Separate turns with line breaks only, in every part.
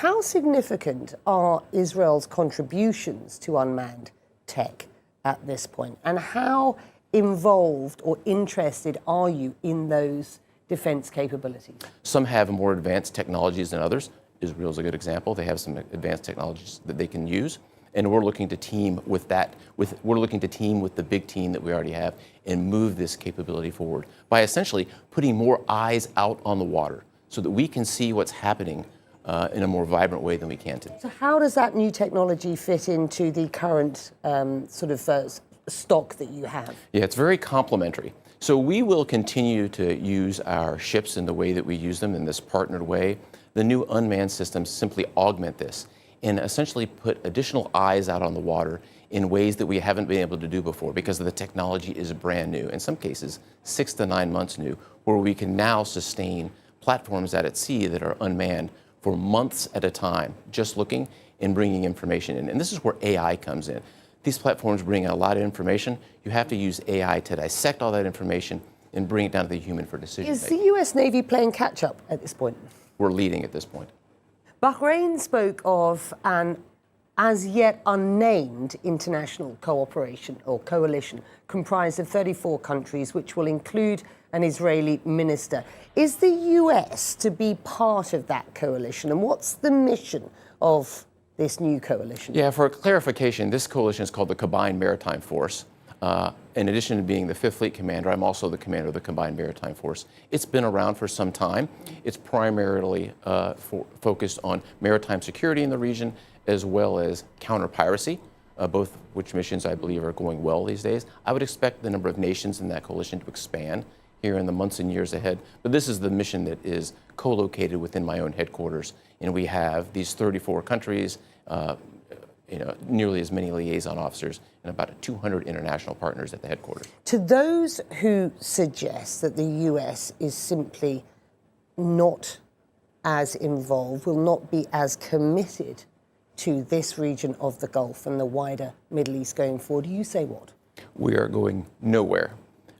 how significant are Israel's contributions to unmanned tech at this point? And how involved or interested are you in those defense capabilities?
Some have more advanced technologies than others. Israel's a good example. They have some advanced technologies that they can use. And we're looking to team with we're looking to team with the big team that we already have and move this capability forward by essentially putting more eyes out on the water so that we can see what's happening in a more vibrant way than we can today.
So how does that new technology fit into the current stock that you have?
Yeah, it's very complementary. So we will continue to use our ships in the way that we use them in this partnered way. The new unmanned systems simply augment this and essentially put additional eyes out on the water in ways that we haven't been able to do before because the technology is brand new, in some cases 6 to 9 months new, where we can now sustain platforms out at sea that are unmanned for months at a time, just looking and bringing information in. And this is where AI comes in. These platforms bring in a lot of information. You have to use AI to dissect all that information and bring it down to the human for decision making.
Is the US Navy playing catch up at this point?
We're leading at this point.
Bahrain spoke of an as yet unnamed international cooperation or coalition comprised of 34 countries, which will include an Israeli minister. Is the US to be part of that coalition? And what's the mission of this new coalition?
Yeah, for clarification, this coalition is called the Combined Maritime Force. In addition to being the 5th Fleet Commander, I'm also the commander of the Combined Maritime Force. It's been around for some time. It's primarily focused on maritime security in the region as well as counter-piracy, both which missions I believe are going well these days. I would expect the number of nations in that coalition to expand here in the months and years ahead. But this is the mission that is co-located within my own headquarters. And we have these 34 countries, nearly as many liaison officers, and about 200 international partners at the headquarters.
To those who suggest that the US is simply not as involved, will not be as committed to this region of the Gulf and the wider Middle East going forward, you say what?
We are going nowhere.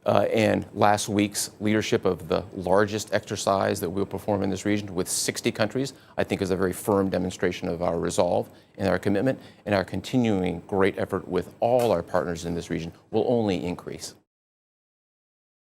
And last week's leadership of the largest exercise that we'll perform in this region with 60 countries, I think is a very firm demonstration of our resolve and our commitment, and our continuing great effort with all our partners in this region will only increase.